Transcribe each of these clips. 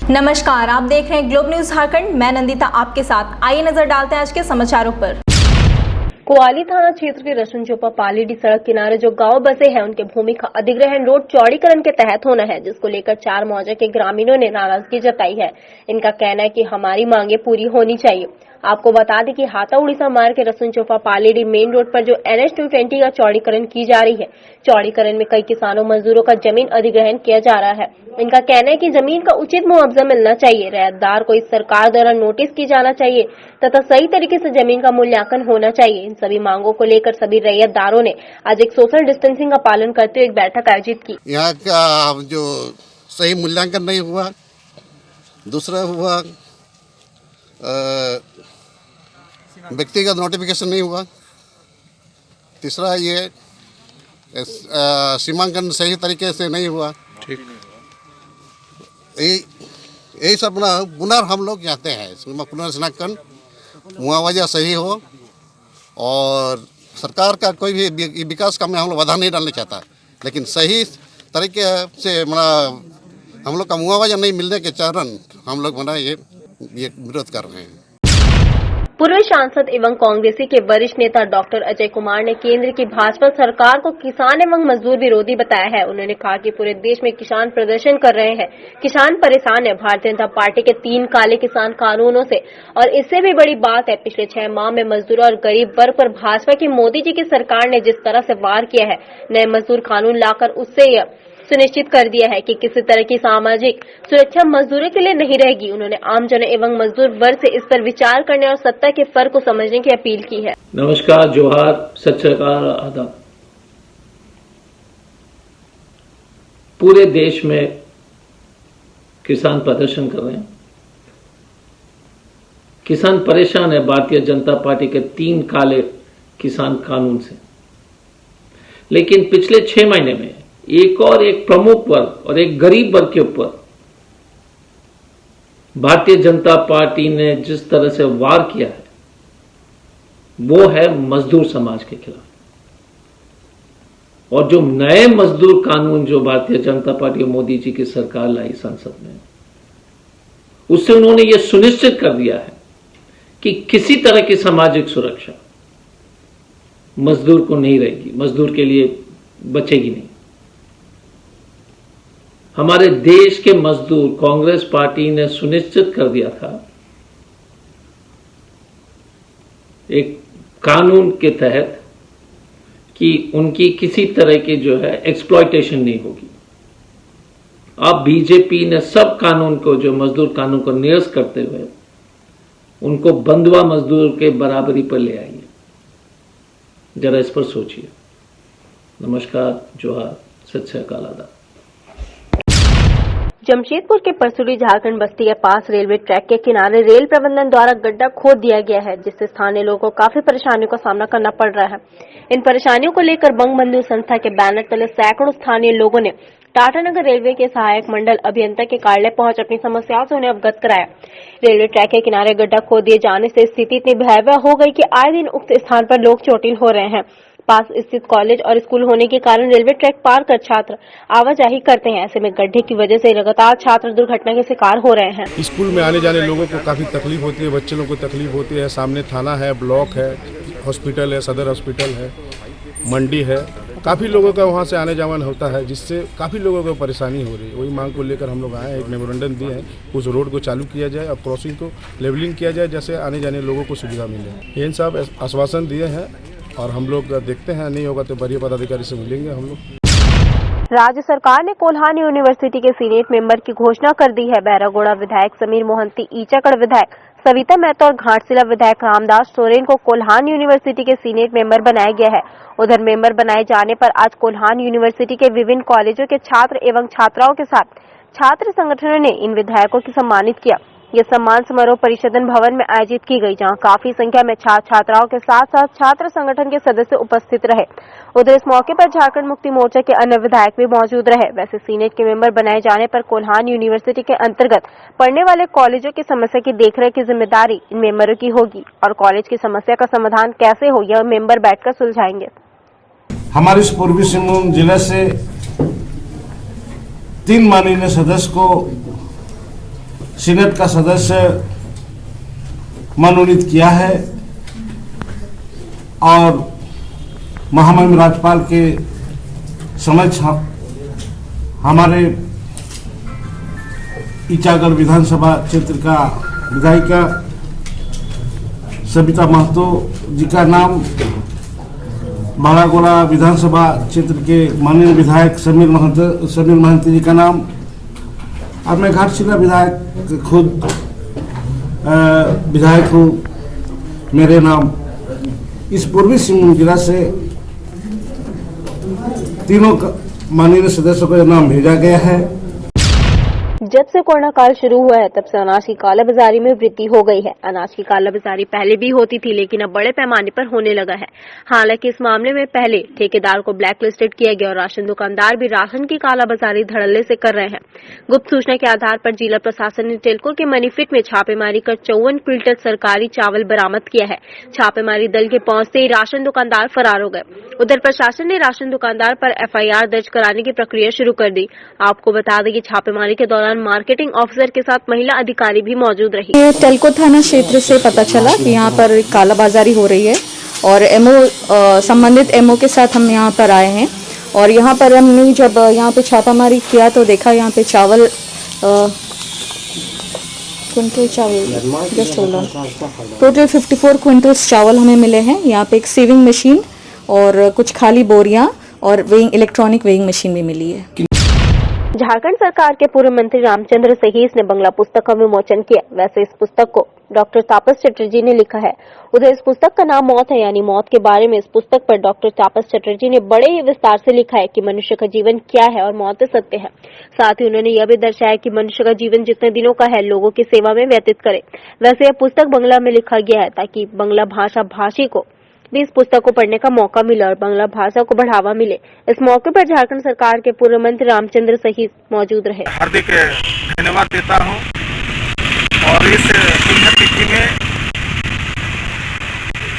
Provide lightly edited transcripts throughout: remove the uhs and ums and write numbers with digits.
नमस्कार, आप देख रहे हैं ग्लोब न्यूज झारखंड। मैं नंदिता आपके साथ। आइए नजर डालते हैं आज के समाचारों पर। कोआली थाना क्षेत्र के रसुनचोपा पालीडी सड़क किनारे जो गांव बसे हैं उनके भूमि का अधिग्रहण रोड चौड़ीकरण के तहत होना है, जिसको लेकर 4 मौजा के ग्रामीणों ने नाराजगी जताई है। इनका कहना है कि हमारी मांगे पूरी होनी चाहिए। आपको बता दें कि हाथा उड़ीसा मार्ग के रसुनचोपा पालीडी मेन रोड पर जो NH 220 का चौड़ीकरण की जा रही है, चौड़ीकरण में कई किसानों मजदूरों का जमीन अधिग्रहण किया जा रहा है। इनका कहना है कि जमीन का उचित मुआवजा मिलना चाहिए, रैयतदार को इस सरकार द्वारा नोटिस की जाना चाहिए तथा सही तरीके से जमीन का मूल्यांकन होना चाहिए। इन सभी मांगों को लेकर सभी रैयतदारों ने आज एक सोशल डिस्टेंसिंग का पालन करते हुए एक बैठक आयोजित की। यहाँ का जो सही मूल्यांकन नहीं हुआ, दूसरा हुआ व्यक्तिगत नोटिफिकेशन नहीं हुआ, तीसरा ये सीमांकन सही तरीके से नहीं हुआ। ठीक, यही सब पुनः हम लोग चाहते हैं पुनर्सीमांकन, मुआवजा सही हो और सरकार का कोई भी विकास काम में हम लोग बाधा नहीं डालना चाहता, लेकिन सही तरीके से हम लोग का मुआवजा नहीं मिलने के कारण हम लोग ये विरोध कर रहे हैं। पूर्व सांसद एवं कांग्रेसी के वरिष्ठ नेता डॉक्टर अजय कुमार ने केंद्र की भाजपा सरकार को किसान एवं मजदूर विरोधी बताया है। उन्होंने कहा कि पूरे देश में किसान प्रदर्शन कर रहे हैं, किसान परेशान है। भारतीय जनता पार्टी के 3 काले किसान कानूनों से, और इससे भी बड़ी बात है पिछले 6 माह में मजदूरों और गरीब वर्ग पर भाजपा की मोदी जी की सरकार ने जिस तरह से वार किया है, नए मजदूर कानून लाकर उससे यह सुनिश्चित कर दिया है कि किसी तरह की सामाजिक सुरक्षा मजदूरों के लिए नहीं रहेगी। उन्होंने आमजनों एवं मजदूर वर्ग से इस पर विचार करने और सत्ता के फर्क को समझने की अपील की है। नमस्कार, जोहार, सत श्री अकाल, आदाब। पूरे देश में किसान प्रदर्शन कर रहे हैं। किसान परेशान है भारतीय जनता पार्टी के 3 काले किसान कानून से, लेकिन पिछले 6 महीने में एक प्रमुख वर्ग और एक गरीब वर्ग के ऊपर भारतीय जनता पार्टी ने जिस तरह से वार किया है, वो है मजदूर समाज के खिलाफ। और जो नए मजदूर कानून जो भारतीय जनता पार्टी और मोदी जी की सरकार लाई संसद में, उससे उन्होंने ये सुनिश्चित कर दिया है कि किसी तरह की सामाजिक सुरक्षा मजदूर को नहीं रहेगी, मजदूर के लिए बचेगी नहीं। हमारे देश के मजदूर कांग्रेस पार्टी ने सुनिश्चित कर दिया था एक कानून के तहत कि उनकी किसी तरह की जो है एक्सप्लॉयटेशन नहीं होगी। अब बीजेपी ने सब कानून को, जो मजदूर कानून को निरस्त करते हुए उनको बंधुआ मजदूर के बराबरी पर ले आई है। जरा इस पर सोचिए। नमस्कार, जोहार, सत श्री अकाल, आदाब। जमशेदपुर के परसुड़ी झारखंड बस्ती के पास रेलवे ट्रैक के किनारे रेल प्रबंधन द्वारा गड्ढा खोद दिया गया है, जिससे स्थानीय लोगों को काफी परेशानियों का सामना करना पड़ रहा है। इन परेशानियों को लेकर बंगबंधु संस्था के बैनर तले सैकड़ों स्थानीय लोगों ने टाटानगर रेलवे के सहायक मंडल अभियंता के कार्यालय पहुंच अपनी समस्याओं से उन्हें अवगत कराया। रेलवे ट्रैक के किनारे गड्ढा खोद दिए जाने से स्थिति इतनी भयावह हो गई कि आए दिन उक्त स्थान पर लोग चोटिल हो रहे हैं। पास स्थित कॉलेज और स्कूल होने के कारण रेलवे ट्रैक पार कर छात्र आवाजाही करते हैं। ऐसे में गड्ढे की वजह से लगातार छात्र दुर्घटना के शिकार हो रहे हैं। स्कूल में आने जाने लोगों को काफी तकलीफ होती है, बच्चे लोगों को तकलीफ होती है। सामने थाना है, ब्लॉक है, हॉस्पिटल है, सदर हॉस्पिटल है, मंडी है, काफी लोगों का वहाँ से आने जाने होता है, जिससे काफी लोगों को परेशानी हो रही है। वही मांग को लेकर हम लोग आए हैं, एक मेमोरेंडम दिए हैं, उस रोड को चालू किया जाए और क्रॉसिंग को लेवलिंग किया जाए, जैसे आने जाने लोगों को सुविधा मिले। इन सब आश्वासन दिए हैं और हम लोग देखते हैं, नहीं होगा तो वरीय पदाधिकारी से मिलेंगे हम लोग। राज्य सरकार ने कोल्हान यूनिवर्सिटी के सीनेट मेंबर की घोषणा कर दी है। बहरागोड़ा विधायक समीर मोहंती, ईचाकड़ विधायक सविता मेहता और घाटशिला विधायक रामदास सोरेन को कोल्हान यूनिवर्सिटी के सीनेट मेंबर बनाया गया है। उधर मेंबर बनाए जाने पर आज कोल्हान यूनिवर्सिटी के विभिन्न कॉलेजों के छात्र एवं छात्राओं के साथ छात्र संगठनों ने इन विधायकों को सम्मानित किया। ये सम्मान समारोह परिषदन भवन में आयोजित की गई, जहां काफी संख्या में छात्र छात्राओं के साथ साथ छात्र संगठन के सदस्य उपस्थित रहे। उधर इस मौके पर झारखंड मुक्ति मोर्चा के अन्य विधायक भी मौजूद रहे। वैसे सीनेट के मेंबर बनाए जाने पर कोल्हान यूनिवर्सिटी के अंतर्गत पढ़ने वाले कॉलेजों की समस्या की देखरेख की जिम्मेदारी इन मेंबरों की होगी और कॉलेज की समस्या का समाधान कैसे हो, यह मेंबर बैठकर सुलझाएंगे। हमारे इस पूर्वी सिंहभूम जिले से 3 माननीय सदस्य को सीनेट का सदस्य मनोनीत किया है और महामहिम राज्यपाल के समक्ष हमारे ईचागढ़ विधानसभा क्षेत्र का विधायिका सविता महतो जी का नाम, बारागोड़ा विधानसभा क्षेत्र के माननीय विधायक समीर महंती जी का नाम और मैं घाटशिला विधायक खुद विधायक हूँ, मेरे नाम इस पूर्वी सिंहभूम जिला से तीनों माननीय सदस्यों का नाम भेजा गया है। जब से कोरोना काल शुरू हुआ है तब से अनाज की कालाबाजारी में वृद्धि हो गई है। अनाज की कालाबाजारी पहले भी होती थी लेकिन अब बड़े पैमाने पर होने लगा है। हालांकि इस मामले में पहले ठेकेदार को ब्लैक लिस्टेड किया गया और राशन दुकानदार भी राशन की कालाबाजारी धड़ल्ले से कर रहे हैं। गुप्त सूचना के आधार पर जिला प्रशासन ने टेल्को के मनीफिट में छापेमारी कर 54 क्विंटल सरकारी चावल बरामद किया है। छापेमारी दल के पहुंचते ही राशन दुकानदार फरार हो गए। उधर प्रशासन ने राशन दुकानदार पर FIR दर्ज कराने की प्रक्रिया शुरू कर दी। आपको बता दें कि छापेमारी के दौरान मार्केटिंग ऑफिसर के साथ महिला अधिकारी भी मौजूद रही। ये टेल्को थाना क्षेत्र से पता चला कि यहाँ पर कालाबाजारी हो रही है और संबंधित MO के साथ हम यहाँ पर आए हैं और यहाँ पर हमने जब यहाँ पे छापामारी किया तो देखा यहाँ पे चावल क्विंटल चावल just hold on total 54 quintals चावल हमें मिले हैं। यहाँ पे एक सेविंग मशीन और कुछ खाली बोरियां और इलेक्ट्रॉनिक वेइंग मशीन भी मिली है। झारखंड सरकार के पूर्व मंत्री रामचंद्र सहीस ने बंगला पुस्तक का विमोचन किया। वैसे इस पुस्तक को डॉक्टर तापस चटर्जी ने लिखा है। उधर इस पुस्तक का नाम मौत है यानी मौत के बारे में इस पुस्तक पर डॉक्टर तापस चटर्जी ने बड़े ही विस्तार से लिखा है कि मनुष्य का जीवन क्या है और मौत सत्य है। साथ ही उन्होंने यह भी दर्शाया कि मनुष्य का जीवन जितने दिनों का है लोगों की सेवा में व्यतीत करे। वैसे यह पुस्तक बंगला में लिखा गया है ताकि बंगला भाषा भाषी को भी इस पुस्तक को पढ़ने का मौका मिले और बांग्ला भाषा को बढ़ावा मिले। इस मौके पर झारखंड सरकार के पूर्व मंत्री रामचंद्र सहीस मौजूद रहे। हार्दिक धन्यवाद देता हूं और इस पुण्यतिथि में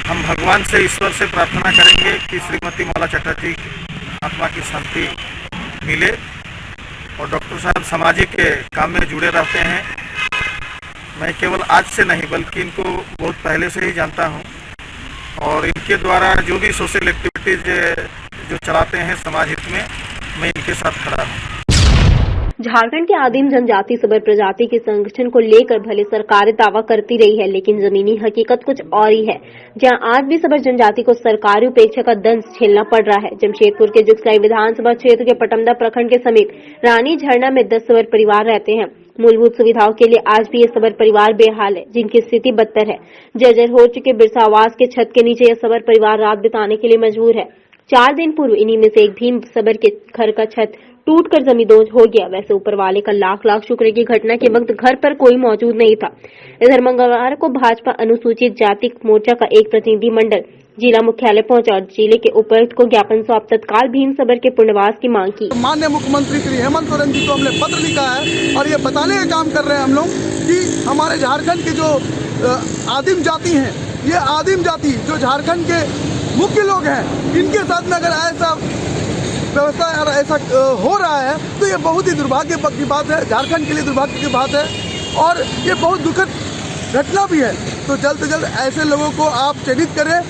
हम भगवान से ईश्वर से प्रार्थना करेंगे कि श्रीमती माला चटर्जी आत्मा की शांति मिले और डॉक्टर साहब सामाजिक काम में जुड़े रहते हैं। मैं केवल आज से नहीं बल्कि इनको बहुत पहले से ही जानता हूं और इनके द्वारा जो भी सोशल एक्टिविटीज जो चलाते हैं समाज हित में, मैं इनके साथ खड़ा हूँ। झारखंड के आदिम जनजाति सबर प्रजाति के संगठन को लेकर भले सरकार दावा करती रही है लेकिन जमीनी हकीकत कुछ और ही है। जहां आज भी सबर जनजाति को सरकारी उपेक्षा का दंश झेलना पड़ रहा है। जमशेदपुर के जुगसलाई विधानसभा क्षेत्र के पटमदा प्रखंड के समीप रानी झरना में 10 सबर परिवार रहते हैं। मूलभूत सुविधाओं के लिए आज भी ये सबर परिवार बेहाल है, जिनकी स्थिति बदतर है। जर्जर हो चुके बिरसा आवास के छत के नीचे यह सबर परिवार रात बिताने के लिए मजबूर है। 4 दिन पूर्व इन्हीं में से एक भीम सबर के घर का छत टूटकर जमींदोज हो गया। वैसे ऊपर वाले का लाख लाख शुक्र की घटना के वक्त घर पर कोई मौजूद नहीं था। इधर मंगलवार को भाजपा अनुसूचित जाति मोर्चा का एक प्रतिनिधि मंडल जिला मुख्यालय पहुंचा और जिले के उपायुक्त को ज्ञापन सौंप तत्काल भीम सबर के पुनर्वास की मांग की। माननीय मुख्यमंत्री श्री हेमंत सोरेन जी को हमने पत्र लिखा है और ये बताने का काम कर रहे हैं हम लोग कि हमारे झारखंड के जो आदिम जाति हैं, ये आदिम जाति जो झारखंड के मुख्य लोग हैं, इनके साथ में अगर ऐसा व्यवस्था और ऐसा हो रहा है तो ये बहुत ही दुर्भाग्य की बात है, झारखंड के लिए दुर्भाग्य की बात है और ये बहुत दुखद घटना भी है। तो जल्द से जल्द ऐसे लोगों को आप चयनित करें।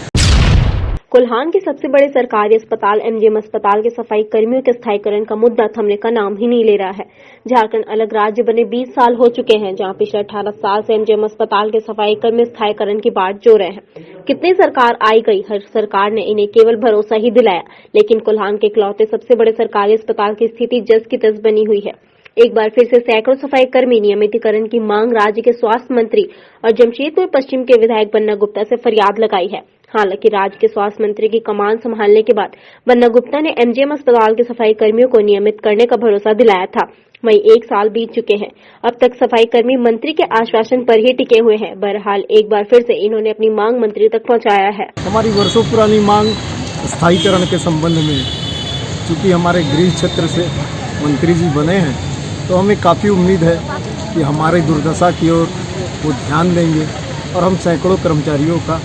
कोल्हान के सबसे बड़े सरकारी अस्पताल MGM अस्पताल के सफाई कर्मियों के स्थायीकरण का मुद्दा थमने का नाम ही नहीं ले रहा है। झारखंड अलग राज्य बने 20 साल हो चुके हैं, जहां पिछले 18 साल से MGM अस्पताल के सफाई कर्मी स्थायीकरण की बाट जो रहे हैं। कितनी सरकार आई गई, हर सरकार ने इन्हें केवल भरोसा ही दिलाया, लेकिन कोल्हान के इकलौते सबसे बड़े सरकारी अस्पताल की स्थिति जस की तस बनी हुई है। एक बार फिर से सैकड़ों सफाई कर्मी नियमितीकरण की मांग राज्य के स्वास्थ्य मंत्री और जमशेदपुर पश्चिम के विधायक बन्ना गुप्ता से फरियाद लगाई है। हालांकि राज्य के स्वास्थ्य मंत्री की कमान संभालने के बाद बन्ना गुप्ता ने MGM अस्पताल के सफाई कर्मियों को नियमित करने का भरोसा दिलाया था। वहीं 1 साल बीत चुके हैं, अब तक सफाई कर्मी मंत्री के आश्वासन पर ही टिके हुए हैं। बहरहाल एक बार फिर से इन्होंने अपनी मांग मंत्री तक पहुंचाया है। हमारी वर्षों पुरानी मांग स्थायीकरण के संबंध में, चूँकि हमारे गृह क्षेत्र से मंत्री जी बने हैं, तो हमें काफ़ी उम्मीद है कि हमारे दुर्दशा की ओर वो ध्यान देंगे और हम सैकड़ों कर्मचारियों का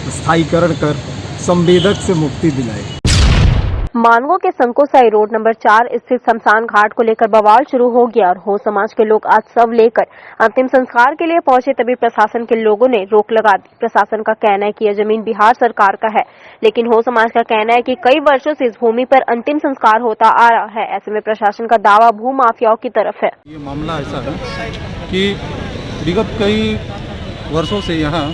स्थायीकरण कर संवेदक से मुक्ति दिलाएंगे। मानगो के संकोसाई रोड नंबर 4 स्थित शमशान घाट को लेकर बवाल शुरू हो गया और हो समाज के लोग आज शव लेकर अंतिम संस्कार के लिए पहुंचे, तभी प्रशासन के लोगों ने रोक लगा दी। प्रशासन का कहना है कि यह जमीन बिहार सरकार का है, लेकिन हो समाज का कहना है कि कई वर्षों से इस भूमि पर अंतिम संस्कार होता आ रहा है। ऐसे में प्रशासन का दावा भू माफियाओं की तरफ है। ये मामला ऐसा है कि विगत कई वर्षों से यहाँ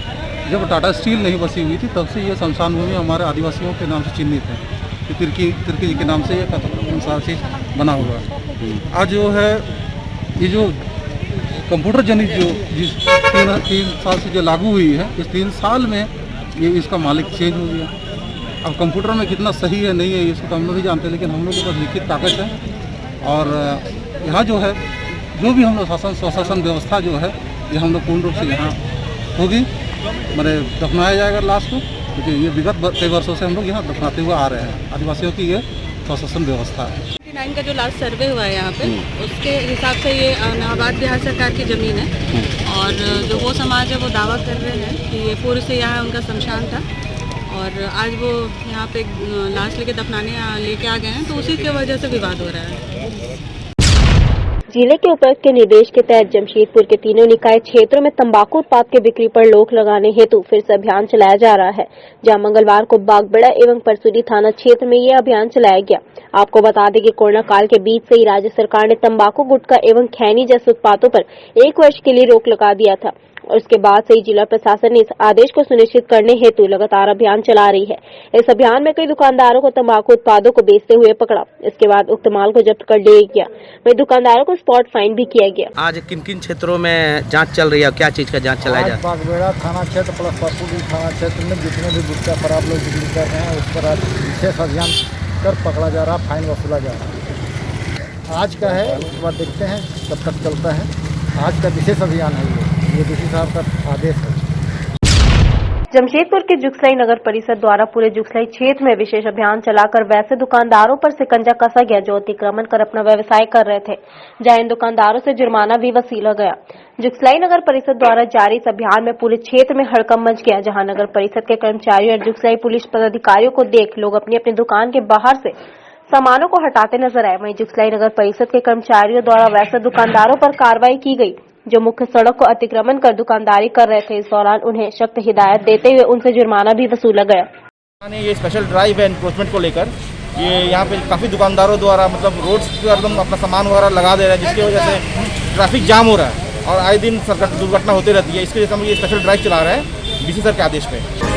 जब टाटा स्टील नहीं बसी हुई थी, तब से ये शमशान भूमि हमारे आदिवासियों के नाम से चिन्हित है। तिरकी जी के नाम से ये सारा चीज़ बना हुआ है। आज जो है ये जो कंप्यूटर जनित जो जिस 3 साल से जो लागू हुई है, इस 3 साल में ये इसका मालिक चेंज हो गया। अब कंप्यूटर में कितना सही है नहीं है इसको तो हम लोग नहीं जानते, लेकिन हम लोग के पास लिखित कागज है और यहाँ जो है जो भी हम लोग स्वशासन व्यवस्था जो है ये हम लोग पूर्ण रूप से यहाँ होगी, मैंने दफनाया जाएगा लाश को, क्योंकि ये विगत कई वर्षों से हम लोग यहाँ दफनाते हुए आ रहे हैं। आदिवासियों की ये स्वशासन व्यवस्था है। 19 का जो लास्ट सर्वे हुआ है यहाँ पे, उसके हिसाब से ये नाबाद बिहार सरकार की ज़मीन है और जो वो समाज है वो दावा कर रहे हैं कि ये पूर्व से यहाँ उनका शमशान था और आज वो यहाँ पे लाश लेके दफनाने लेके आ गए हैं, तो उसी की वजह से विवाद हो रहा है। जिले के उपायुक्त के निर्देश के तहत जमशेदपुर के तीनों निकाय क्षेत्रों में तंबाकू उत्पाद के बिक्री पर रोक लगाने हेतु फिर से अभियान चलाया जा रहा है, जहां मंगलवार को बागबेड़ा एवं परसुदी थाना क्षेत्र में ये अभियान चलाया गया। आपको बता दें कि कोरोना काल के बीच से ही राज्य सरकार ने तंबाकू, गुटखा एवं खैनी जैसे उत्पादों पर 1 वर्ष के लिए रोक लगा दिया था और उसके बाद से ही जिला प्रशासन ने इस आदेश को सुनिश्चित करने हेतु लगातार अभियान चला रही है। इस अभियान में कई दुकानदारों को तंबाकू उत्पादों को बेचते हुए पकड़ा। इसके बाद उक्त माल को जब्त कर लिया गया। वहीं दुकानदारों को स्पॉट फाइन भी किया गया। आज किन किन क्षेत्रों में जांच चल रही है, क्या चीज का जांच चलाया जा रहा है? बागबेड़ा थाना क्षेत्र प्लस परसुदी थाना क्षेत्र में जितने भी गुटखा खराब लोग बिक्री कर रहे हैं उस पर आज विशेष अभियान कर पकड़ा जा रहा, फाइन वसूला जा रहा। आज का है, उसके बाद देखते हैं कब तक चलता है। आज का विशेष अभियान है, ये डीसी साहब का आदेश है। जमशेदपुर के जुगसलाई नगर परिषद द्वारा पूरे जुगसलाई क्षेत्र में विशेष अभियान चलाकर वैसे दुकानदारों पर शिकंजा कसा गया जो अतिक्रमण कर अपना व्यवसाय कर रहे थे, जहां इन दुकानदारों से जुर्माना भी वसूला गया। जुगसलाई नगर परिषद द्वारा जारी इस अभियान में पूरे क्षेत्र में हड़कंप मच गया, जहां नगर परिषद के कर्मचारियों और जुगसलाई पुलिस पदाधिकारियों को देख लोग अपनी अपनी दुकान के बाहर से सामानों को हटाते नजर आए। वहीं जुगसलाई नगर परिषद के कर्मचारियों द्वारा वैसे दुकानदारों पर कार्रवाई की गई जो मुख्य सड़क को अतिक्रमण कर दुकानदारी कर रहे थे। इस दौरान उन्हें सख्त हिदायत देते हुए उनसे जुर्माना भी वसूला गया। ये स्पेशल ड्राइव है एनफोर्समेंट को लेकर, ये यहाँ पे काफ़ी दुकानदारों द्वारा मतलब रोड्स पर एकदम अपना सामान वगैरह लगा दे रहे हैं, जिसकी वजह से ट्रैफिक जाम हो रहा है और आए दिन दुर्घटना होती रहती है। इसके वजह से हम ये स्पेशल ड्राइव चला रहे हैं डीसी सर के आदेश पे।